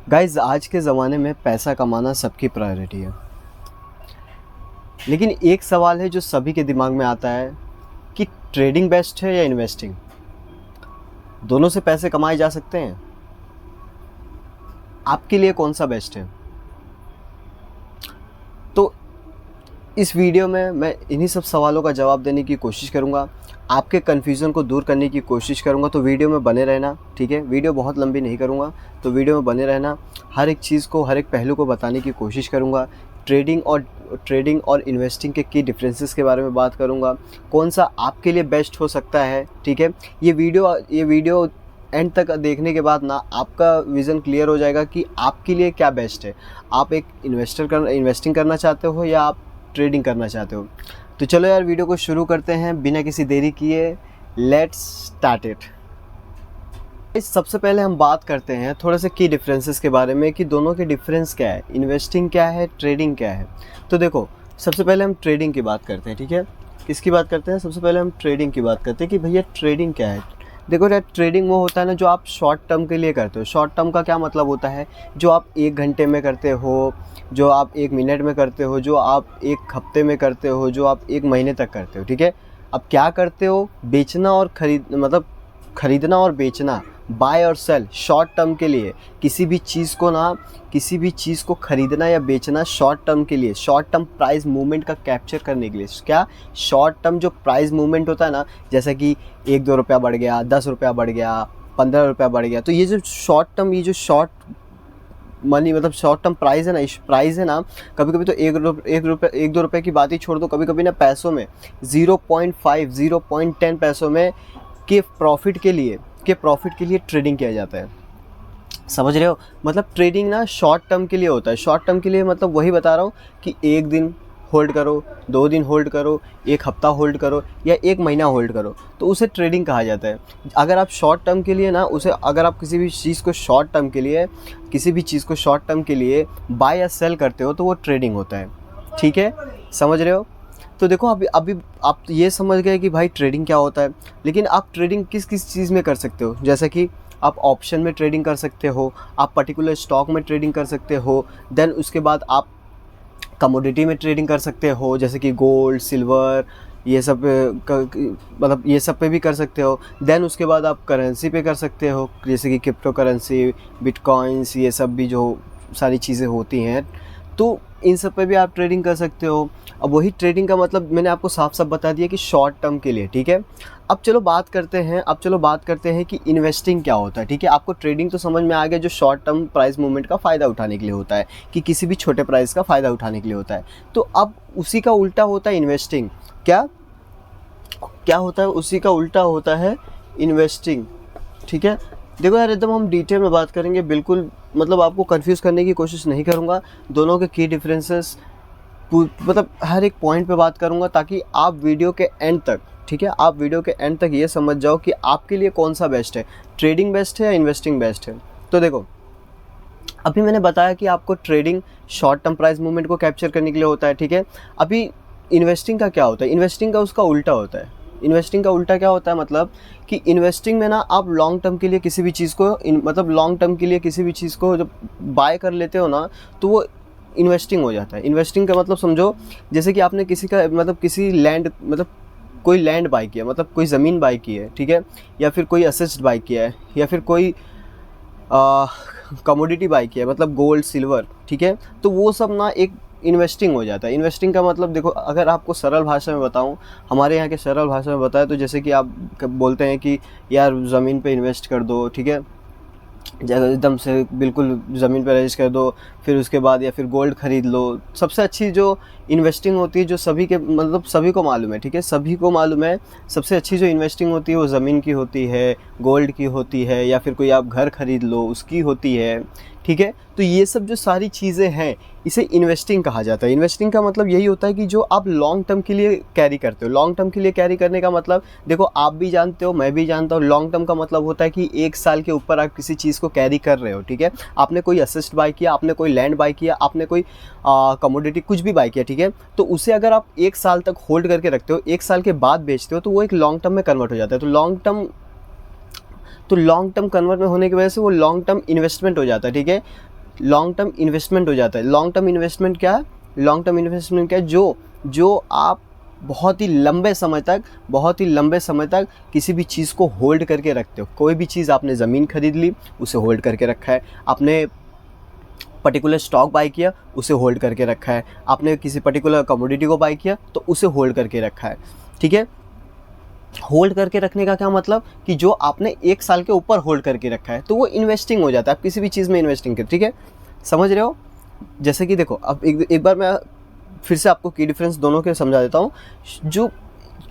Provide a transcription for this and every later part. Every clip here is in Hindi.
गाइज आज के ज़माने में पैसा कमाना सबकी प्रायोरिटी है। लेकिन एक सवाल है जो सभी के दिमाग में आता है कि ट्रेडिंग बेस्ट है या इन्वेस्टिंग। दोनों से पैसे कमाए जा सकते हैं, आपके लिए कौन सा बेस्ट है? तो इस वीडियो में मैं इन्हीं सब सवालों का जवाब देने की कोशिश करूंगा, आपके कन्फ्यूज़न को दूर करने की कोशिश करूंगा। तो वीडियो में बने रहना, ठीक है। वीडियो बहुत लंबी नहीं करूंगा, तो वीडियो में बने रहना। हर एक चीज़ को, हर एक पहलू को बताने की कोशिश करूंगा। ट्रेडिंग और इन्वेस्टिंग के की डिफरेंसेस के बारे में बात करूंगा, कौन सा आपके लिए बेस्ट हो सकता है, ठीक है। ये वीडियो एंड तक देखने के बाद ना आपका विज़न क्लियर हो जाएगा कि आपके लिए क्या बेस्ट है। आप एक इन्वेस्टिंग करना चाहते हो या आप ट्रेडिंग करना चाहते हो। तो चलो यार, वीडियो को शुरू करते हैं बिना किसी देरी किए। Let's start it. सबसे पहले हम बात करते हैं थोड़े से की डिफरेंसेस के बारे में कि दोनों के डिफरेंस क्या है, इन्वेस्टिंग क्या है, ट्रेडिंग क्या है। तो देखो, सबसे पहले हम ट्रेडिंग की बात करते हैं, ठीक है। किसकी बात करते हैं? सबसे पहले हम ट्रेडिंग की बात करते हैं कि भैया ट्रेडिंग क्या है। देखो यार, ट्रेडिंग वो होता है ना जो आप शॉर्ट टर्म के लिए करते हो। शॉर्ट टर्म का क्या मतलब होता है? जो आप 1 घंटे में करते हो, जो आप 1 मिनट में करते हो, जो आप 1 हफ्ते में करते हो, जो आप 1 महीने तक करते हो, ठीक है। अब क्या करते हो? बेचना और खरीदना और बेचना, बाय और सेल, शॉर्ट टर्म के लिए। किसी भी चीज़ को खरीदना या बेचना शॉर्ट टर्म के लिए, शॉर्ट टर्म प्राइस मूवमेंट का कैप्चर करने के लिए। क्या? शॉर्ट टर्म जो प्राइस मूवमेंट होता है ना, जैसा कि 1-2 रुपया बढ़ गया, 10 रुपया बढ़ गया, 15 रुपया बढ़ गया। तो ये जो शॉर्ट टर्म, ये जो शॉर्ट मनी मतलब शॉर्ट टर्म प्राइस है ना, कभी कभी तो 1-2 रुपये की बात ही छोड़ दो, कभी कभी ना पैसों में 0.5, 0.10 पैसों में के प्रॉफिट के लिए ट्रेडिंग किया जाता है। समझ रहे हो? मतलब ट्रेडिंग ना शॉर्ट टर्म के लिए होता है। शॉर्ट टर्म के लिए मतलब वही बता रहा हूँ कि 1 दिन होल्ड करो, 2 दिन होल्ड करो, 1 हफ्ता होल्ड करो या 1 महीना होल्ड करो, तो उसे ट्रेडिंग कहा जाता है। अगर आप शॉर्ट टर्म के लिए ना अगर आप किसी भी चीज़ को शॉर्ट टर्म के लिए बाय या सेल करते हो तो वो ट्रेडिंग होता है, ठीक है। समझ रहे हो? तो देखो, अभी आप ये समझ गए कि भाई ट्रेडिंग क्या होता है। लेकिन आप ट्रेडिंग किस किस चीज़ में कर सकते हो? जैसे कि आप ऑप्शन में ट्रेडिंग कर सकते हो, आप पर्टिकुलर स्टॉक में ट्रेडिंग कर सकते हो। देन उसके बाद आप कमोडिटी में ट्रेडिंग कर सकते हो, जैसे कि गोल्ड, सिल्वर, ये सब मतलब ये सब पे भी कर सकते हो। देन उसके बाद आप करेंसी पे कर सकते हो, जैसे कि क्रिप्टो करेंसी, बिटकॉइंस, ये सब भी जो सारी चीज़ें होती हैं, तो इन सब पे भी आप ट्रेडिंग कर सकते हो। अब वही ट्रेडिंग का मतलब मैंने आपको साफ साफ बता दिया कि शॉर्ट टर्म के लिए, ठीक है। अब चलो बात करते हैं कि इन्वेस्टिंग क्या होता है, ठीक है। आपको ट्रेडिंग तो समझ में आ गया, जो शॉर्ट टर्म प्राइस मूवमेंट का फ़ायदा उठाने के लिए होता है, कि किसी भी छोटे प्राइस का फ़ायदा उठाने के लिए होता है। तो अब उसी का उल्टा होता है इन्वेस्टिंग। क्या होता है? उसी का उल्टा होता है इन्वेस्टिंग, ठीक है। देखो यार, एकदम हम डिटेल में बात करेंगे, बिल्कुल मतलब आपको कंफ्यूज करने की कोशिश नहीं करूँगा। दोनों के की डिफरेंसेस मतलब हर एक पॉइंट पे बात करूँगा, ताकि आप वीडियो के एंड तक, ठीक है, आप वीडियो के एंड तक ये समझ जाओ कि आपके लिए कौन सा बेस्ट है, ट्रेडिंग बेस्ट है या इन्वेस्टिंग बेस्ट है। तो देखो, अभी मैंने बताया कि आपको trading short term price movement को कैप्चर करने के लिए होता है, ठीक है। अभी इन्वेस्टिंग का क्या होता है? इन्वेस्टिंग का उसका उल्टा होता है। इन्वेस्टिंग का उल्टा क्या होता है? मतलब कि इन्वेस्टिंग में ना आप लॉन्ग टर्म के लिए किसी भी चीज़ को जब बाय कर लेते हो ना, तो वो इन्वेस्टिंग हो जाता है। इन्वेस्टिंग का मतलब समझो, जैसे कि आपने कोई लैंड बाय किया, मतलब कोई ज़मीन बाय की है, ठीक है, या फिर कोई असेट्स बाय किया है, या फिर कोई कमोडिटी बाय किया है, मतलब गोल्ड, सिल्वर, ठीक है। तो वो सब ना एक इन्वेस्टिंग हो जाता है। इन्वेस्टिंग का मतलब देखो, अगर आपको सरल भाषा में बताऊं, हमारे यहाँ के सरल भाषा में बताया, तो जैसे कि आप बोलते हैं कि यार ज़मीन पे इन्वेस्ट कर दो, ठीक है, एकदम से बिल्कुल ज़मीन पर रजिस्ट कर दो, फिर उसके बाद या फिर गोल्ड ख़रीद लो। सबसे अच्छी जो इन्वेस्टिंग होती है, जो सभी को मालूम है, ठीक है, सभी को मालूम है, सबसे अच्छी जो इन्वेस्टिंग होती है वो ज़मीन की होती है, गोल्ड की होती है, या फिर कोई आप घर ख़रीद लो उसकी होती है, ठीक है। तो ये सब जो सारी चीज़ें हैं, इसे इन्वेस्टिंग कहा जाता है। इन्वेस्टिंग का मतलब यही होता है कि जो आप लॉन्ग टर्म के लिए कैरी करते हो। लॉन्ग टर्म के लिए कैरी करने का मतलब देखो, आप भी जानते हो, मैं भी जानता हूँ, लॉन्ग टर्म का मतलब होता है कि 1 साल के ऊपर आप किसी चीज़ को कैरी कर रहे हो, ठीक है। आपने कोई असेट बाय किया, आपने कोई लैंड बाय किया, आपने कोई कमोडिटी कुछ भी बाय किया, ठीक है। तो उसे अगर आप 1 साल तक होल्ड करके रखते हो, 1 साल के बाद बेचते हो, तो वो एक लॉन्ग टर्म में कन्वर्ट हो जाता है। तो लॉन्ग टर्म कन्वर्ट में होने की वजह से वो लॉन्ग टर्म इन्वेस्टमेंट हो जाता है, ठीक है। लॉन्ग टर्म इन्वेस्टमेंट हो जाता है। लॉन्ग टर्म इन्वेस्टमेंट क्या है? लॉन्ग टर्म इन्वेस्टमेंट क्या है? जो आप बहुत ही लंबे समय तक किसी भी चीज़ को होल्ड करके रखते हो। कोई भी चीज़, आपने ज़मीन खरीद ली, उसे होल्ड करके रखा है। आपने पर्टिकुलर स्टॉक बाय किया, उसे होल्ड करके रखा है। आपने किसी पर्टिकुलर कमोडिटी को बाय किया तो उसे होल्ड करके रखा है, ठीक है। होल्ड करके रखने का क्या मतलब कि जो आपने 1 साल के ऊपर होल्ड करके रखा है तो वो इन्वेस्टिंग हो जाता है। आप किसी भी चीज़ में इन्वेस्टिंग कर, ठीक है, समझ रहे हो। जैसे कि देखो, अब एक बार मैं फिर से आपको की डिफरेंस दोनों के समझा देता हूँ। जो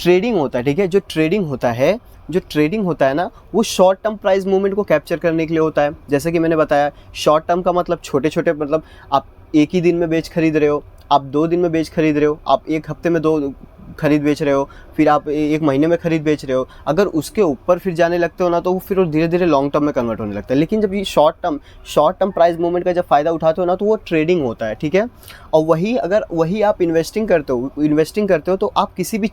ट्रेडिंग होता है, ठीक है, जो ट्रेडिंग होता है ना, वो शॉर्ट टर्म प्राइस मूवमेंट को कैप्चर करने के लिए होता है। जैसे कि मैंने बताया, शॉर्ट टर्म का मतलब छोटे छोटे, मतलब आप एक ही दिन में बेच खरीद रहे हो, आप 2 दिन में बेच खरीद रहे हो, आप 1 हफ्ते में 2 खरीद बेच रहे हो, फिर आप 1 महीने में खरीद बेच रहे हो। अगर उसके ऊपर फिर जाने लगते हो ना, तो फिर वो धीरे धीरे लॉन्ग टर्म में कन्वर्ट होने लगता है। लेकिन जब ये शॉर्ट टर्म प्राइस मूवमेंट का जब फ़ायदा उठाते हो ना, तो वो ट्रेडिंग होता है, ठीक है। और वही आप इन्वेस्टिंग करते हो तो आप किसी भी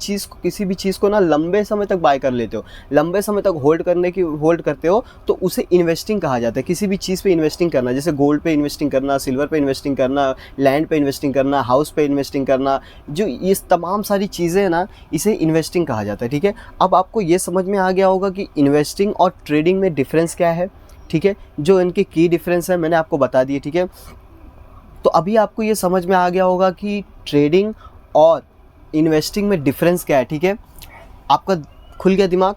चीज़ को ना लंबे समय तक बाय कर लेते हो, लंबे समय तक होल्ड करते हो, तो उसे इन्वेस्टिंग कहा जाता है। किसी भी चीज़ पे इन्वेस्टिंग करना, जैसे गोल्ड पे इन्वेस्टिंग करना, सिल्वर पे इन्वेस्टिंग करना, लैंड पे इन्वेस्टिंग करना, हाउस पे इन्वेस्टिंग करना, जो ये तमाम सारी चीज़ें हैं ना, इसे इन्वेस्टिंग कहा जाता है, ठीक है। अब आपको ये समझ में आ गया होगा कि इन्वेस्टिंग और ट्रेडिंग में डिफरेंस क्या है, ठीक है। जो इनके की डिफरेंस है मैंने आपको बता दिए, ठीक है। तो अभी आपको ये समझ में आ गया होगा कि ट्रेडिंग और इन्वेस्टिंग में डिफरेंस क्या है, ठीक है। आपका खुल गया दिमाग।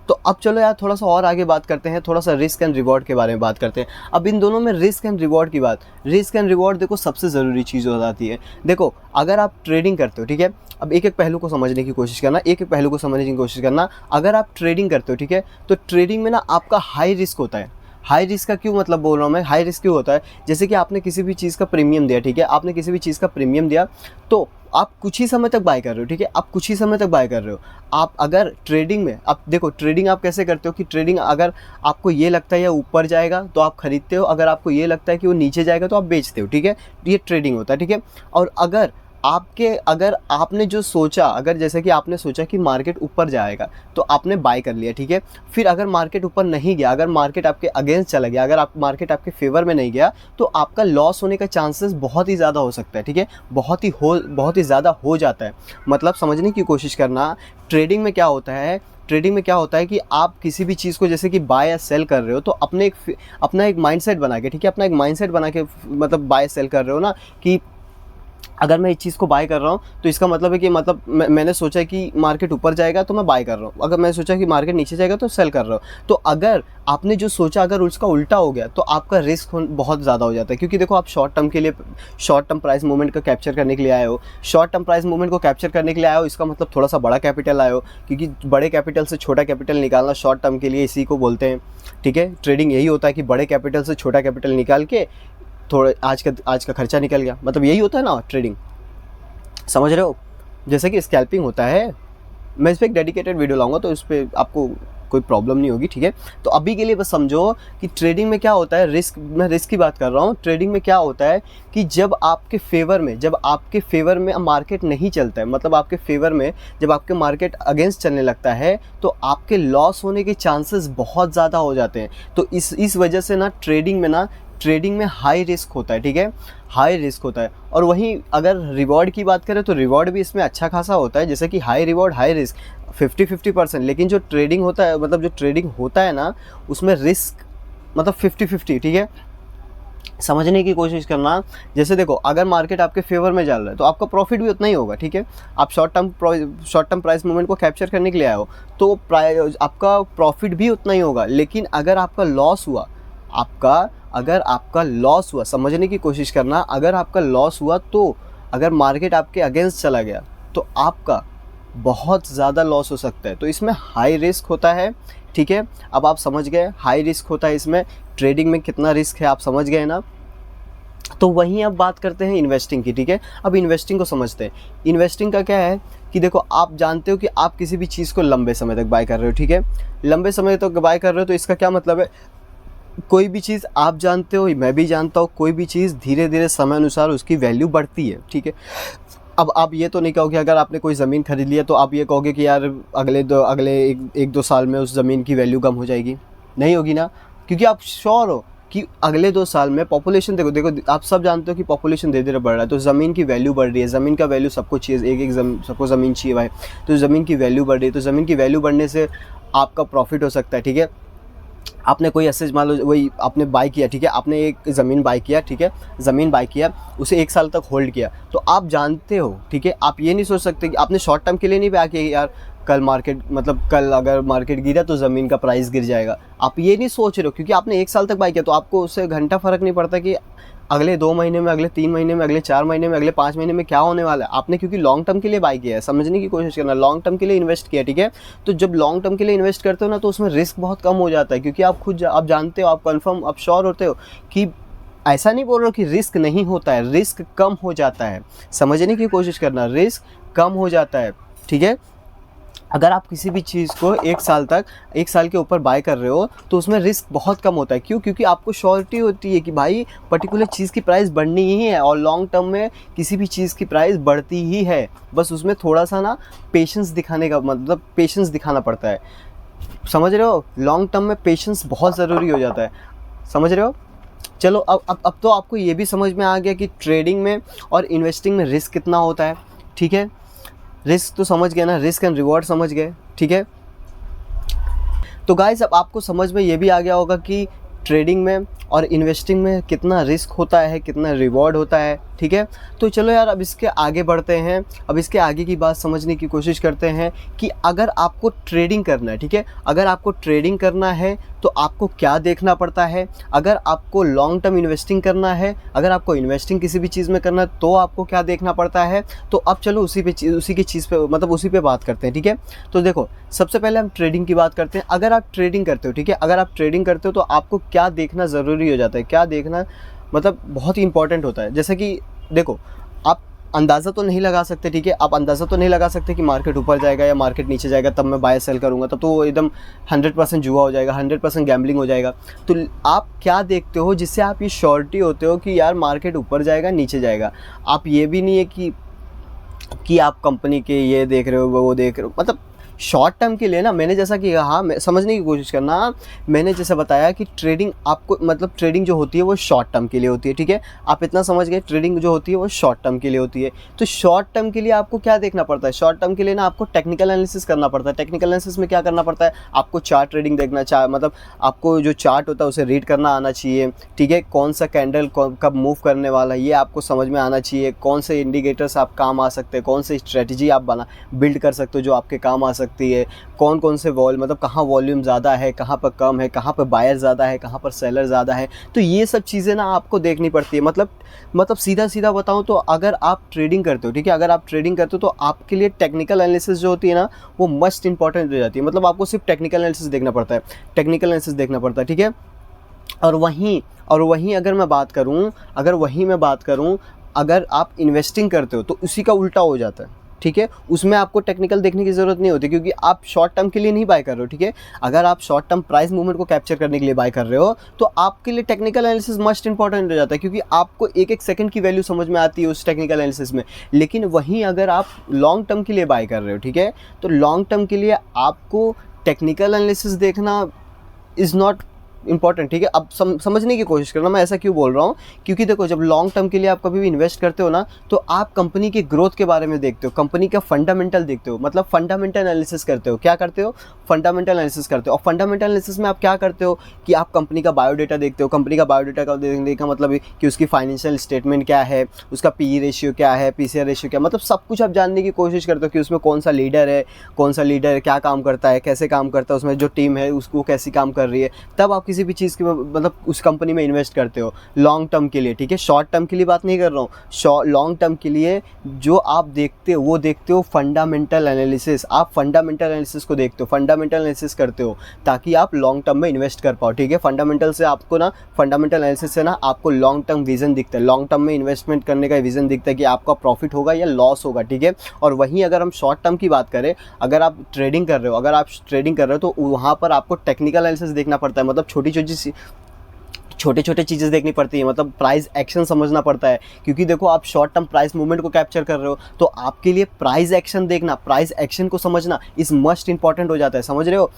तो अब चलो यार, थोड़ा सा और आगे बात करते हैं, थोड़ा सा रिस्क एंड रिवॉर्ड के बारे में बात करते हैं। अब इन दोनों में रिस्क एंड रिवॉर्ड देखो सबसे ज़रूरी चीज़ हो जाती है। देखो, अगर आप ट्रेडिंग करते हो, ठीक है, अब एक पहलू को समझने की कोशिश करना। अगर आप ट्रेडिंग करते हो, ठीक है, तो ट्रेडिंग में ना आपका हाई रिस्क होता है। हाई रिस्क का क्यों मतलब बोल रहा हूँ मैं, हाई रिस्क क्यों होता है? जैसे कि आपने किसी भी चीज़ का प्रीमियम दिया, ठीक है, आपने किसी भी चीज़ का प्रीमियम दिया, तो आप कुछ ही समय तक बाय कर रहे हो, ठीक है, आप कुछ ही समय तक बाय कर रहे हो। आप अगर ट्रेडिंग में, आप देखो ट्रेडिंग आप कैसे करते हो कि ट्रेडिंग अगर आपको ये लगता है ये ऊपर जाएगा तो आप खरीदते हो, अगर आपको ये लगता है कि वो नीचे जाएगा तो आप बेचते हो, ठीक है। ये ट्रेडिंग होता है, ठीक है। और अगर आपने जो सोचा, अगर जैसे कि आपने सोचा कि मार्केट ऊपर जाएगा तो आपने बाय कर लिया, ठीक है। फिर अगर मार्केट ऊपर नहीं गया, अगर मार्केट आपके अगेंस्ट चला गया, अगर मार्केट आपके फेवर में नहीं गया, तो आपका लॉस होने का चांसेस बहुत ही ज़्यादा हो सकता है, ठीक है, बहुत ही ज़्यादा हो जाता है। मतलब समझने की कोशिश करना, ट्रेडिंग में क्या होता है कि आप किसी भी चीज़ को जैसे कि बाय या सेल कर रहे हो, तो अपना एक माइंडसेट बना के, ठीक है, अपना एक माइंडसेट बना के मतलब बाय सेल कर रहे हो ना, कि अगर मैं इस चीज़ को बाय कर रहा हूँ तो इसका मतलब है कि मतलब मैंने सोचा कि मार्केट ऊपर जाएगा तो मैं बाय कर रहा हूँ, अगर मैं सोचा कि मार्केट नीचे जाएगा तो सेल कर रहा हूँ। तो अगर आपने जो सोचा अगर उसका उल्टा हो गया तो आपका रिस्क बहुत ज़्यादा हो जाता है। क्योंकि देखो, आप शॉर्ट टर्म प्राइस मूवमेंट को कैप्चर करने के लिए आए हो, इसका मतलब थोड़ा सा बड़ा कैपिटल आए हो, क्योंकि बड़े कैपिटल से छोटा कैपिटल निकालना शॉर्ट टर्म के लिए इसी को बोलते हैं, ठीक है। ट्रेडिंग यही होता है कि बड़े कैपिटल से छोटा कैपिटल निकाल के थोड़ा आज का खर्चा निकल गया, मतलब यही होता है ना ट्रेडिंग, समझ रहे हो। जैसे कि स्कैल्पिंग होता है, मैं इस पर एक डेडिकेटेड वीडियो लाऊंगा तो इस पर आपको कोई प्रॉब्लम नहीं होगी, ठीक है। तो अभी के लिए बस समझो कि ट्रेडिंग में क्या होता है, मैं रिस्क की बात कर रहा हूँ। ट्रेडिंग में क्या होता है कि जब आपके फेवर में मार्केट नहीं चलता है, मतलब आपके फेवर में जब आपके मार्केट अगेंस्ट चलने लगता है, तो आपके लॉस होने के चांसेस बहुत ज़्यादा हो जाते हैं। तो इस वजह से ना ट्रेडिंग में हाई रिस्क होता है, ठीक है, हाई रिस्क होता है। और वहीं अगर रिवॉर्ड की बात करें तो रिवॉर्ड भी इसमें अच्छा खासा होता है, जैसे कि हाई रिवॉर्ड हाई रिस्क 50-50%। लेकिन जो ट्रेडिंग होता है ना, उसमें रिस्क मतलब 50-50, ठीक है। समझने की कोशिश करना, जैसे देखो, अगर मार्केट आपके फेवर में चल रहा है तो आपका प्रॉफिट भी उतना ही होगा, ठीक है। आप शॉर्ट टर्म प्राइस मूवमेंट को कैप्चर करने के लिए आए हो तो आपका प्रॉफिट भी उतना ही होगा। लेकिन अगर आपका लॉस हुआ, समझने की कोशिश करना, अगर आपका लॉस हुआ तो अगर मार्केट आपके अगेंस्ट चला गया तो आपका बहुत ज़्यादा लॉस हो सकता है। तो इसमें हाई रिस्क होता है, ठीक है। अब आप समझ गए हाई रिस्क होता है इसमें, ट्रेडिंग में कितना रिस्क है आप समझ गए ना। तो वहीं अब बात करते हैं इन्वेस्टिंग की, ठीक है। अब इन्वेस्टिंग को समझते हैं। इन्वेस्टिंग का क्या है कि देखो, आप जानते हो कि आप किसी भी चीज़ को लंबे समय तक बाय कर रहे हो, ठीक है, लंबे समय तक बाय कर रहे हो। तो इसका क्या मतलब है, कोई भी चीज़ आप जानते हो, मैं भी जानता हूँ, कोई भी चीज़ धीरे धीरे समय अनुसार उसकी वैल्यू बढ़ती है, ठीक है। अब आप ये तो नहीं कहोगे, अगर आपने कोई ज़मीन खरीद लिया तो आप ये कहोगे कि यार अगले 1-2 साल में उस ज़मीन की वैल्यू कम हो जाएगी, नहीं होगी ना, क्योंकि आप श्योर हो कि अगले 2 साल में पॉपुलेशन देखो देखो आप सब जानते हो कि पॉपुलेशन धीरे धीरे बढ़ रहा है, तो ज़मीन की वैल्यू बढ़ रही है, ज़मीन का वैल्यू सबको चाहिए, एक एक सबको ज़मीन चाहिए भाई, तो ज़मीन की वैल्यू बढ़ रही है, तो ज़मीन की वैल्यू बढ़ने से आपका प्रॉफिट हो सकता है, ठीक है। आपने कोई एसेट मान लो वही आपने बाय किया, ठीक है, आपने एक ज़मीन बाय किया, ठीक है, ज़मीन बाय किया, उसे 1 साल तक होल्ड किया, तो आप जानते हो, ठीक है, आप ये नहीं सोच सकते कि आपने शॉर्ट टर्म के लिए नहीं बाय किया यार कल मार्केट मतलब कल अगर मार्केट गिरा तो ज़मीन का प्राइस गिर जाएगा, आप ये नहीं सोच रहे हो क्योंकि आपने 1 साल तक बाय किया, तो आपको उससे घंटा फ़र्क नहीं पड़ता कि अगले 2 महीने में, अगले 3 महीने में, अगले 4 महीने में, अगले 5 महीने में क्या होने वाला है। आपने क्योंकि लॉन्ग टर्म के लिए बाय किया है, समझने की कोशिश करना, लॉन्ग टर्म के लिए इन्वेस्ट किया, ठीक है। तो जब लॉन्ग टर्म के लिए इन्वेस्ट करते हो ना, तो उसमें रिस्क बहुत कम हो जाता है, क्योंकि आप खुद आप जानते हो, आप कन्फर्म, आप श्योर होते हो कि ऐसा नहीं बोल रहा हूँ कि रिस्क नहीं होता है, रिस्क कम हो जाता है, समझने की कोशिश करना, रिस्क कम हो जाता है, ठीक है। अगर आप किसी भी चीज़ को 1 साल तक, 1 साल के ऊपर बाय कर रहे हो, तो उसमें रिस्क बहुत कम होता है। क्यों? क्योंकि आपको श्योरिटी होती है कि भाई पर्टिकुलर चीज़ की प्राइस बढ़नी ही है, और लॉन्ग टर्म में किसी भी चीज़ की प्राइस बढ़ती ही है, बस उसमें थोड़ा सा ना पेशेंस दिखाने का मतलब पेशेंस दिखाना पड़ता है, समझ रहे हो। लॉन्ग टर्म में पेशेंस बहुत ज़रूरी हो जाता है, समझ रहे हो। चलो अब तो आपको ये भी समझ में आ गया कि ट्रेडिंग में और इन्वेस्टिंग में रिस्क कितना होता है, ठीक है। रिस्क तो समझ गए ना, रिस्क एंड रिवॉर्ड समझ गए, ठीक है। तो गाइस अब आपको समझ में ये भी आ गया होगा कि ट्रेडिंग में और इन्वेस्टिंग में कितना रिस्क होता है, कितना रिवॉर्ड होता है, ठीक है। तो चलो यार अब इसके आगे बढ़ते हैं, अब इसके आगे की बात समझने की कोशिश करते हैं कि अगर आपको ट्रेडिंग करना है, ठीक है, अगर आपको ट्रेडिंग करना है तो आपको क्या देखना पड़ता है, अगर आपको लॉन्ग टर्म इन्वेस्टिंग करना है, अगर आपको इन्वेस्टिंग किसी भी चीज़ में करना है तो आपको क्या देखना पड़ता है। तो अब चलो उसी की चीज़ पे मतलब उसी पे बात करते हैं, ठीक है। तो देखो सबसे पहले हम ट्रेडिंग की बात करते हैं। अगर आप ट्रेडिंग करते हो, ठीक है, अगर आप ट्रेडिंग करते हो तो आपको क्या देखना ज़रूरी हो जाता है, क्या देखना मतलब बहुत ही इंपॉर्टेंट होता है। जैसे कि देखो आप अंदाज़ा तो नहीं लगा सकते, ठीक है, आप अंदाज़ा तो नहीं लगा सकते कि मार्केट ऊपर जाएगा या मार्केट नीचे जाएगा तब मैं बाय सेल करूँगा, तब तो वो एकदम 100% जुआ हो जाएगा, 100% गैम्बलिंग हो जाएगा। तो आप क्या देखते हो जिससे आप ये श्योरिटी होते हो कि यार मार्केट ऊपर जाएगा नीचे जाएगा। आप ये भी नहीं है कि आप कंपनी के ये देख रहे हो वो देख रहे हो, मतलब शॉर्ट टर्म के लिए ना, मैंने जैसा कि हाँ मैं समझने की कोशिश करना, मैंने जैसे बताया कि ट्रेडिंग आपको मतलब ट्रेडिंग जो होती है वो शॉर्ट टर्म के लिए होती है, ठीक है। आप इतना समझ गए, ट्रेडिंग जो होती है वो शॉर्ट टर्म के लिए होती है। तो शॉर्ट टर्म के लिए आपको क्या देखना पड़ता है, शॉर्ट टर्म के लिए ना आपको टेक्निकल एनालिसिस करना पड़ता है। टेक्निकल एनालिसिस में क्या करना पड़ता है, आपको चार्ट ट्रेडिंग देखना मतलब आपको जो चार्ट होता है उसे रीड करना आना चाहिए, ठीक है। कौन सा कैंडल कब मूव करने वाला है ये आपको समझ में आना चाहिए, कौन से इंडिकेटर्स आप काम आ सकते हैं, कौन सी स्ट्रेटजी आप बिल्ड कर सकते हो जो आपके काम आ सकती है, कौन से मतलब कहाँ वॉल्यूम ज़्यादा है, कहाँ पर कम है, कहाँ पर बायर ज़्यादा है, कहाँ पर सेलर ज़्यादा है। तो ये सब चीज़ें ना आपको देखनी पड़ती है। मतलब सीधा बताऊँ तो अगर आप ट्रेडिंग करते हो, ठीक है, अगर आप ट्रेडिंग करते हो तो आपके लिए टेक्निकल एनालिसिस जो होती है ना वो मस्ट इंपॉर्टेंट हो जाती है। मतलब आपको सिर्फ टेक्निकल एनालिसिस देखना पड़ता है, टेक्निकल एनालिसिस देखना पड़ता है, ठीक है। और वहीं अगर मैं बात करूँ, अगर आप इन्वेस्टिंग करते हो तो उसी का उल्टा हो जाता है, ठीक है। उसमें आपको टेक्निकल देखने की ज़रूरत नहीं होती क्योंकि आप शॉर्ट टर्म के लिए नहीं बाय कर रहे हो, ठीक है। अगर आप शॉर्ट टर्म प्राइस मूवमेंट को कैप्चर करने के लिए बाय कर रहे हो तो आपके लिए टेक्निकल एनालिसिस मस्ट इंपॉर्टेंट हो जाता है, क्योंकि आपको एक एक सेकंड की वैल्यू समझ में आती है उस टेक्निकल एनालिसिस में। लेकिन वहीं अगर आप लॉन्ग टर्म के लिए बाय कर रहे हो, ठीक है, तो लॉन्ग टर्म के लिए आपको टेक्निकल एनालिसिस देखना इज़ नॉट इंपॉर्टेंट, ठीक है। अब समझने की कोशिश करना मैं ऐसा क्यों बोल रहा हूँ, क्योंकि देखो जब लॉन्ग टर्म के लिए आप कभी भी इन्वेस्ट करते हो ना तो आप कंपनी की ग्रोथ के बारे में देखते हो, कंपनी का फंडामेंटल देखते हो, मतलब फंडामेंटल एनालिसिस करते हो। क्या करते हो, फंडामेंटल एनालिसिस करते हो। और फंडामेंटल एनालिसिस में आप क्या करते हो कि आप कंपनी का बायोडाटा देखते हो। कंपनी का बायोडाटा का देखने का मतलब कि उसकी फाइनेंशियल स्टेटमेंट क्या है, उसका पी रेशियो क्या है, पीसीआर रेशियो क्या, मतलब सब कुछ आप जानने की कोशिश करते हो कि उसमें कौन सा लीडर है, क्या काम करता है, कैसे काम करता है, उसमें जो टीम है उसको कैसी काम कर रही है। तब आप किसी भी चीज़ की मतलब उस कंपनी में इन्वेस्ट करते हो लॉन्ग टर्म के लिए, ठीक है। शॉर्ट टर्म के लिए बात नहीं कर रहा हूँ, लॉन्ग टर्म के लिए जो आप देखते हो वो देखते हो फंडामेंटल एनालिसिस। आप फंडामेंटल एनालिसिस को देखते हो, फंडामेंटल एनालिसिस करते हो ताकि आप लॉन्ग टर्म में इन्वेस्ट कर पाओ, ठीक है। फंडामेंटल एनालिसिस से ना आपको लॉन्ग टर्म विजन दिखता है, लॉन्ग टर्म में इन्वेस्टमेंट करने का विजन दिखता है कि आपका प्रॉफिट होगा या लॉस होगा, ठीक है। और वहीं अगर हम शॉर्ट टर्म की बात करें, अगर आप ट्रेडिंग कर रहे हो तो वहाँ पर आपको टेक्निकल एनालिसिस देखना पड़ता है। मतलब छोटे छोटे चीज़ें देखनी पड़ती है, मतलब प्राइस एक्शन समझना पड़ता है, क्योंकि देखो आप शॉर्ट टर्म प्राइस मूवमेंट को कैप्चर कर रहे हो तो आपके लिए प्राइस एक्शन देखना, प्राइस एक्शन को समझना इस मस्ट इंपॉर्टेंट हो जाता है। समझ रहे हो?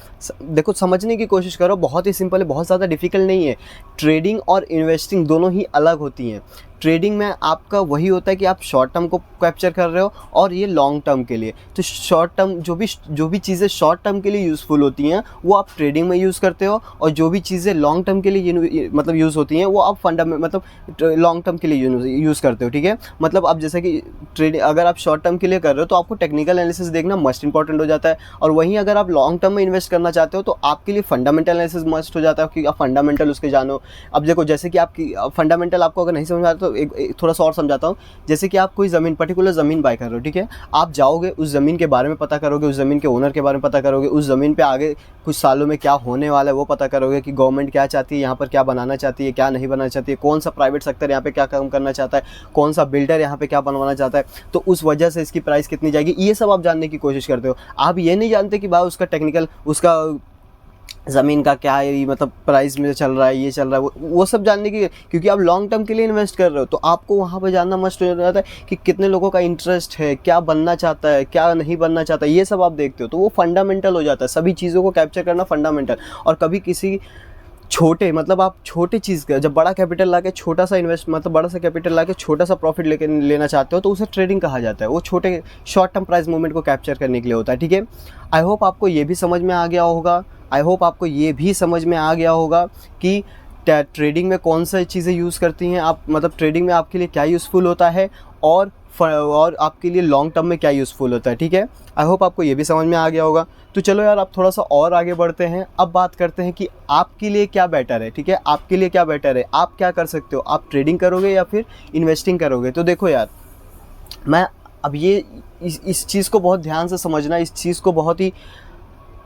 देखो समझने की कोशिश करो, बहुत ही सिंपल है, बहुत ज़्यादा डिफिकल्ट नहीं है। ट्रेडिंग और इन्वेस्टिंग दोनों ही अलग होती हैं। ट्रेडिंग में आपका वही होता है कि आप शॉर्ट टर्म को कैप्चर कर रहे हो और ये लॉन्ग टर्म के लिए। तो शॉर्ट टर्म जो भी चीज़ें शॉर्ट टर्म के लिए यूज़फुल होती हैं वो आप ट्रेडिंग में यूज़ करते हो, और जो भी चीज़ें लॉन्ग टर्म के लिए मतलब यूज़ होती हैं वो आप मतलब लॉन्ग टर्म के लिए यूज़ करते हो। ठीक है, मतलब अब जैसे कि ट्रेडिंग अगर आप शॉर्ट टर्म के लिए कर रहे हो तो आपको टेक्निकल एनालिसिस देखना मस्ट इंपॉर्टेंट हो जाता है, और वहीं अगर आप लॉन्ग टर्म में इन्वेस्ट करना चाहते हो तो आपके लिए फंडामेंटल एनालिसिस मस्ट हो जाता है कि आप फंडामेंटल उसके जानो। अब देखो जैसे कि आपकी फंडामेंटल आपको अगर नहीं समझ आता तो एक थोड़ा सा और समझाता हूँ। जैसे कि आप कोई ज़मीन, पर्टिकुलर ज़मीन बाय कर रहे हो, ठीक है, आप जाओगे उस ज़मीन के बारे में पता करोगे, उस ज़मीन के ओनर के बारे में पता करोगे, उस ज़मीन पे आगे कुछ सालों में क्या होने वाला है वो पता करोगे कि गवर्नमेंट क्या चाहती है, यहाँ पर क्या बनाना चाहती है, क्या नहीं बनाना चाहती है, कौन सा प्राइवेट सेक्टर यहाँ पे क्या काम करना चाहता है, कौन सा बिल्डर यहाँ पे क्या बनवाना चाहता है, तो उस वजह से इसकी प्राइस कितनी जाएगी, ये सब आप जानने की कोशिश करते हो। आप ये नहीं जानते कि भाई उसका टेक्निकल, उसका ज़मीन का क्या है, मतलब प्राइस में चल रहा है, ये चल रहा है, वो सब जानने की, क्योंकि आप लॉन्ग टर्म के लिए इन्वेस्ट कर रहे हो तो आपको वहाँ पर जानना मस्ट हो जाता है कि कितने लोगों का इंटरेस्ट है, क्या बनना चाहता है, क्या नहीं बनना चाहता, ये सब आप देखते हो, तो वो फंडामेंटल हो जाता है। सभी चीज़ों को कैप्चर करना फंडामेंटल। और कभी किसी छोटे, मतलब आप छोटे चीज़ का जब बड़ा कैपिटल ला के छोटा सा इन्वेस्ट, मतलब बड़ा सा कैपिटल ला के छोटा सा प्रॉफिट लेके लेना चाहते हो तो उसे ट्रेडिंग कहा जाता है। वो छोटे शॉर्ट टर्म प्राइस मूवमेंट को कैप्चर करने के लिए होता है। ठीक है, आई होप आपको ये भी समझ में आ गया होगा, आई होप आपको ये भी समझ में आ गया होगा कि ट्रेडिंग में कौन सी चीज़ें यूज़ करती हैं आप, मतलब ट्रेडिंग में आपके लिए क्या यूज़फुल होता है और आपके लिए लॉन्ग टर्म में क्या यूज़फुल होता है। ठीक है, आई होप आपको ये भी समझ में आ गया होगा। तो चलो यार, आप थोड़ा सा और आगे बढ़ते हैं। अब बात करते हैं कि आपके लिए क्या बेटर है। ठीक है, आपके लिए क्या बेटर है, आप क्या कर सकते हो, आप ट्रेडिंग करोगे या फिर इन्वेस्टिंग करोगे। तो देखो यार, मैं अब ये इस चीज़ को बहुत ध्यान से समझना, इस चीज़ को बहुत ही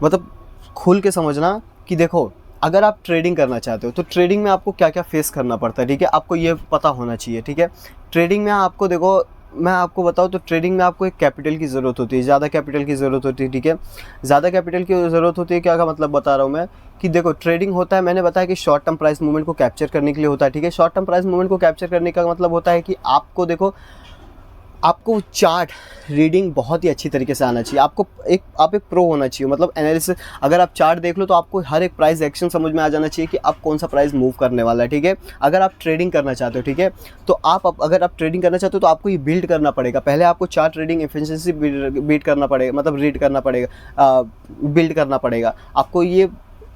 मतलब खुल के समझना कि देखो, अगर आप ट्रेडिंग करना चाहते हो तो ट्रेडिंग में आपको क्या क्या फेस करना पड़ता है। ठीक है, आपको ये पता होना चाहिए। ठीक है, ट्रेडिंग में आपको, देखो मैं आपको बताऊं तो ट्रेडिंग में आपको एक कैपिटल की ज़रूरत होती है, ज़्यादा कैपिटल की ज़रूरत होती है। ठीक है, ज़्यादा कैपिटल की ज़रूरत होती है, क्या का मतलब बता रहा हूँ मैं कि देखो ट्रेडिंग होता है, मैंने बताया कि शॉर्ट टर्म प्राइस मूवमेंट को कैप्चर करने के लिए होता है। ठीक है, शॉर्ट टर्म प्राइस मूवमेंट को कैप्चर करने का मतलब होता है कि आपको देखो, आपको चार्ट रीडिंग बहुत ही अच्छी तरीके से आना चाहिए। आप एक प्रो होना चाहिए, मतलब एनालिसिस। अगर आप चार्ट देख लो तो आपको हर एक प्राइस एक्शन समझ में आ जाना चाहिए कि अब कौन सा प्राइस मूव करने वाला है। ठीक है, अगर आप ट्रेडिंग करना चाहते हो, ठीक है, तो अगर आप ट्रेडिंग करना चाहते हो तो आपको ये बिल्ड करना पड़ेगा। पहले आपको चार्ट रीडिंग एफिशिएंसी बीट करना पड़ेगा, मतलब रीड करना पड़ेगा, बिल्ड करना पड़ेगा। आपको ये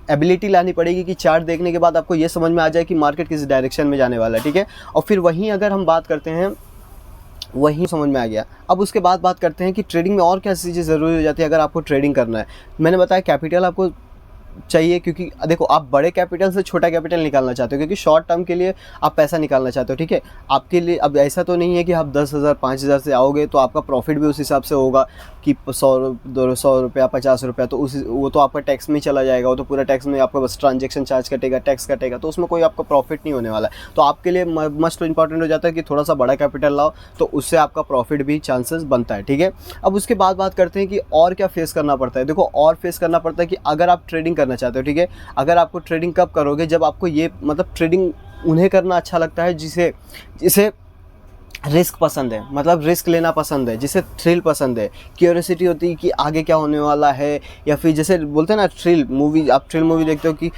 एबिलिटी लानी पड़ेगी कि चार्ट देखने के बाद आपको ये समझ में आ जाए कि मार्केट किस डायरेक्शन में जाने वाला है। ठीक है, और फिर वहीं अगर हम बात करते हैं, वही समझ में आ गया। अब उसके बाद बात करते हैं कि ट्रेडिंग में और क्या चीज़ें ज़रूरी हो जाती है अगर आपको ट्रेडिंग करना है। मैंने बताया कैपिटल आपको चाहिए, क्योंकि देखो आप बड़े कैपिटल से छोटा कैपिटल निकालना चाहते हो, क्योंकि शॉर्ट टर्म के लिए आप पैसा निकालना चाहते हो। ठीक है, आपके लिए अब ऐसा तो नहीं है कि आप 10,000 5,000 से आओगे तो आपका प्रॉफिट भी उस हिसाब से होगा कि 100 रुपया 50 रुपया, तो वो तो आपका टैक्स में चला जाएगा, वो तो पूरा टैक्स में आपका बस ट्रांजेक्शन चार्ज कटेगा, टैक्स कटेगा, तो उसमें कोई आपका प्रॉफिट नहीं होने वाला है। तो आपके लिए मस्ट इंपॉर्टेंट हो जाता है कि थोड़ा सा बड़ा कैपिटल लाओ, तो उससे आपका प्रॉफिट भी चांसेस बनता है। ठीक है, अब उसके बाद बात करते हैं कि और क्या फेस करना पड़ता है। देखो, और फेस करना पड़ता है कि अगर आप ट्रेडिंग करना चाहते हो, ठीक है, अगर आपको ट्रेडिंग कब करोगे, जब आपको ये मतलब ट्रेडिंग उन्हें करना अच्छा लगता है जिसे रिस्क पसंद है, मतलब रिस्क लेना पसंद है, जिसे थ्रिल पसंद है, क्यूरियोसिटी होती है कि आगे क्या होने वाला है, या फिर जैसे बोलते हैं ना थ्रिल मूवी, आप थ्रिल मूवी देखते हो कि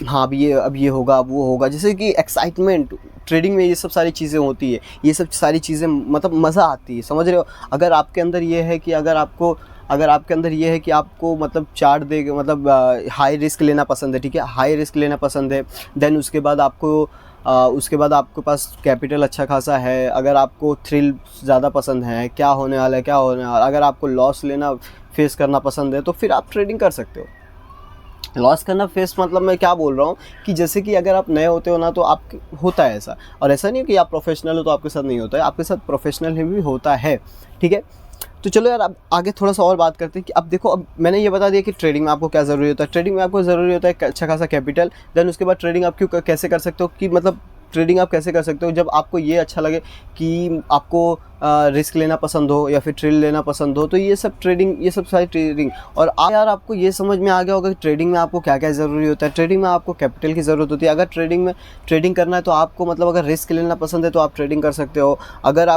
हाँ अब ये होगा, अब वो होगा, जैसे कि एक्साइटमेंट। ट्रेडिंग में ये सब सारी चीज़ें होती है, ये सब सारी चीज़ें मतलब मज़ा आती है, समझ रहे हो। अगर आपके अंदर ये है कि अगर आपके अंदर ये है कि आपको मतलब चार्ट दे, मतलब हाई रिस्क लेना पसंद है, ठीक है, हाई रिस्क लेना पसंद है, देन उसके बाद आपके पास कैपिटल अच्छा खासा है, अगर आपको थ्रिल ज़्यादा पसंद है, क्या होने वाला है, अगर आपको लॉस लेना फेस करना पसंद है, तो फिर आप ट्रेडिंग कर सकते हो। लॉस करना फेस मतलब मैं क्या बोल रहा हूँ कि जैसे कि अगर आप नए होते हो ना तो आप होता है ऐसा, और ऐसा नहीं है कि आप प्रोफेशनल हो तो आपके साथ नहीं होता है, आपके साथ प्रोफेशनल भी होता है। ठीक है, तो चलो यार अब आगे थोड़ा सा और बात करते हैं कि अब देखो, अब मैंने ये बता दिया कि ट्रेडिंग में आपको क्या ज़रूरी होता है। ट्रेडिंग में आपको ज़रूरी होता है अच्छा खासा कैपिटल, देन उसके बाद ट्रेडिंग आप कैसे कर सकते हो कि मतलब ट्रेडिंग आप कैसे कर सकते हो, जब आपको ये अच्छा लगे कि आपको रिस्क लेना पसंद हो या फिर थ्रिल लेना पसंद हो, तो ये सब ट्रेडिंग, ये सब सारी ट्रेडिंग। और यार आपको ये समझ में आ गया होगा कि ट्रेडिंग में आपको क्या क्या ज़रूरी होता है। ट्रेडिंग में आपको कैपिटल की ज़रूरत होती है। अगर ट्रेडिंग करना है तो आपको मतलब अगर रिस्क लेना पसंद है तो आप ट्रेडिंग कर सकते हो। अगर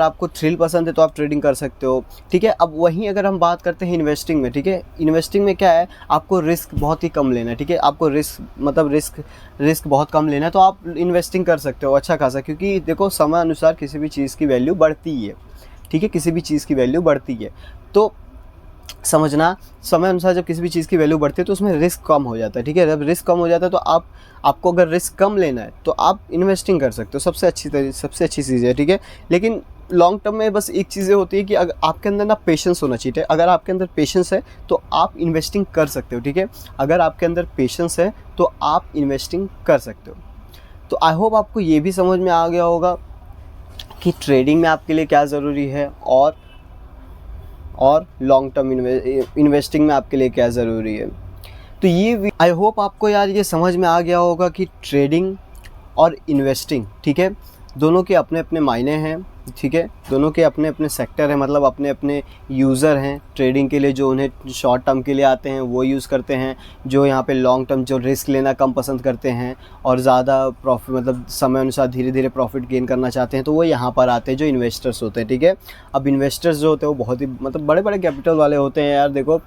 आपको थ्रिल पसंद है तो आप ट्रेडिंग कर सकते हो, ठीक है। अब वहीं अगर हम बात करते हैं इन्वेस्टिंग में, ठीक है, इन्वेस्टिंग में क्या है, आपको रिस्क बहुत ही कम लेना है, ठीक है। आपको रिस्क बहुत कम लेना है, तो आप इन्वेस्टिंग कर सकते हो अच्छा खासा, क्योंकि देखो समय अनुसार किसी भी चीज़ की वैल्यू बढ़ती है, ठीक है, किसी भी चीज़ की वैल्यू बढ़ती है। तो समझना, समय अनुसार जब किसी भी चीज़ की वैल्यू बढ़ती है तो उसमें रिस्क कम हो जाता है, ठीक है। जब रिस्क कम हो जाता है तो आपको अगर रिस्क कम लेना है तो आप इन्वेस्टिंग कर सकते हो, सबसे अच्छी चीज़ है, ठीक है। लेकिन लॉन्ग टर्म में बस एक चीज़ें होती है कि अगर आपके अंदर ना पेशेंस होना चाहिए। अगर आपके अंदर पेशेंस है तो आप इन्वेस्टिंग कर सकते हो, ठीक है। अगर आपके अंदर पेशेंस है तो आप इन्वेस्टिंग कर सकते हो। तो आई होप आपको ये भी समझ में आ गया होगा कि ट्रेडिंग में आपके लिए क्या ज़रूरी है और लॉन्ग टर्म इन्वेस्टिंग में आपके लिए क्या ज़रूरी है। तो ये आई होप आपको यार ये समझ में आ गया होगा कि ट्रेडिंग और इन्वेस्टिंग, ठीक है, दोनों के अपने अपने मायने हैं, ठीक है। दोनों के अपने अपने सेक्टर हैं, मतलब अपने अपने यूज़र हैं। ट्रेडिंग के लिए जो उन्हें शॉर्ट टर्म के लिए आते हैं वो यूज़ करते हैं, जो यहाँ पे लॉन्ग टर्म जो रिस्क लेना कम पसंद करते हैं और ज़्यादा प्रॉफिट मतलब समय अनुसार धीरे धीरे प्रॉफिट गेन करना चाहते हैं, तो वो यहाँ पर आते हैं, जो इन्वेस्टर्स होते हैं, ठीक है। अब इन्वेस्टर्स जो होते हैं वो बहुत ही मतलब बड़े बड़े कैपिटल वाले होते हैं यार, देखो।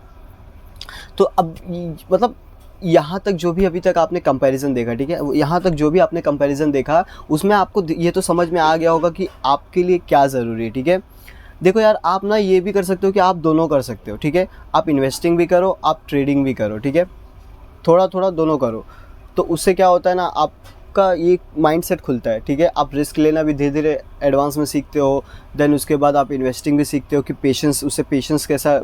तो अब मतलब यहाँ तक जो भी अभी तक आपने कंपैरिजन देखा, ठीक है, यहाँ तक जो भी आपने कंपैरिजन देखा उसमें आपको ये तो समझ में आ गया होगा कि आपके लिए क्या ज़रूरी है, ठीक है। देखो यार, आप ना ये भी कर सकते हो कि आप दोनों कर सकते हो, ठीक है। आप इन्वेस्टिंग भी करो, आप ट्रेडिंग भी करो, ठीक है, थोड़ा थोड़ा दोनों करो। तो उससे क्या होता है ना, आपका ये माइंडसेट खुलता है, ठीक है। आप रिस्क लेना भी धीरे धीरे एडवांस में सीखते हो। देन उसके बाद आप इन्वेस्टिंग भी सीखते हो कि पेशेंस कैसा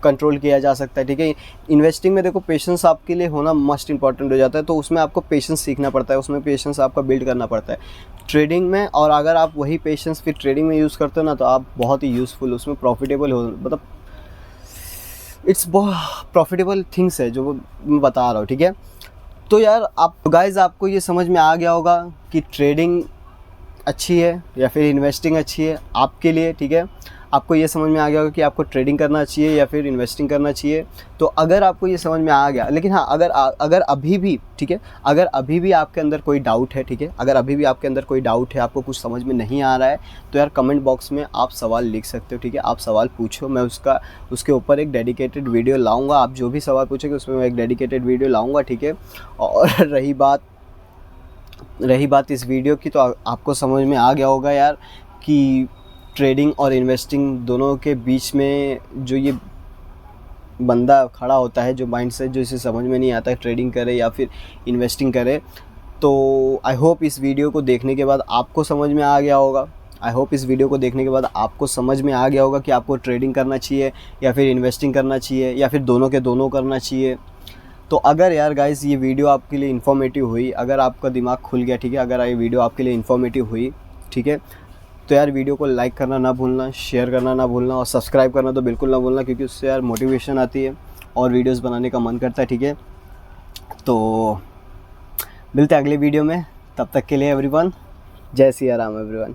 कंट्रोल किया जा सकता है, ठीक है। इन्वेस्टिंग में देखो पेशेंस आपके लिए होना मस्ट इंपॉर्टेंट हो जाता है, तो उसमें आपको पेशेंस सीखना पड़ता है, उसमें पेशेंस आपका बिल्ड करना पड़ता है ट्रेडिंग में। और अगर आप वही पेशेंस फिर ट्रेडिंग में यूज़ करते हो ना, तो आप बहुत ही यूज़फुल, उसमें प्रॉफिटेबल हो, मतलब इट्स बहुत प्रॉफिटेबल थिंग्स है जो मैं बता रहा हूँ, ठीक है। तो यार आप गाइज आपको ये समझ में आ गया होगा कि ट्रेडिंग अच्छी है या फिर इन्वेस्टिंग अच्छी है आपके लिए, ठीक है। आपको ये समझ में आ गया होगा कि आपको ट्रेडिंग करना चाहिए या फिर इन्वेस्टिंग करना चाहिए। तो अगर आपको ये समझ में आ गया, लेकिन हाँ, अगर अभी भी, ठीक है, अगर अभी भी आपके अंदर कोई डाउट है, ठीक है, अगर अभी भी आपके अंदर कोई डाउट है, आपको कुछ समझ में नहीं आ रहा है, तो यार कमेंट बॉक्स में आप सवाल लिख सकते हो, ठीक है। आप सवाल पूछो, मैं उसके ऊपर एक डेडिकेटेड वीडियो लाऊँगा। आप जो भी सवाल पूछोगे उसमें मैं एक डेडिकेटेड वीडियो लाऊँगा, ठीक है। और रही बात इस वीडियो की, तो आपको समझ में आ गया होगा यार कि ट्रेडिंग और इन्वेस्टिंग दोनों के बीच में जो ये बंदा खड़ा होता है, जो माइंडसेट जो इसे समझ में नहीं आता है ट्रेडिंग करे या फिर इन्वेस्टिंग करे, तो आई होप इस वीडियो को देखने के बाद आपको समझ में आ गया होगा। आई होप इस वीडियो को देखने के बाद आपको समझ में आ गया होगा कि आपको ट्रेडिंग करना चाहिए या फिर इन्वेस्टिंग करना चाहिए या फिर दोनों के दोनों करना चाहिए। तो अगर यार गाइस ये वीडियो आपके लिए इन्फॉर्मेटिव हुई, अगर आपका दिमाग खुल गया, ठीक है, अगर ये वीडियो आपके लिए इन्फॉर्मेटिव हुई, ठीक है, तो यार वीडियो को लाइक करना ना भूलना, शेयर करना ना भूलना और सब्सक्राइब करना तो बिल्कुल ना भूलना, क्योंकि उससे यार मोटिवेशन आती है और वीडियोस बनाने का मन करता है, ठीक है। तो मिलते हैं अगले वीडियो में, तब तक के लिए एवरीवन, जय सिया राम एवरीवन।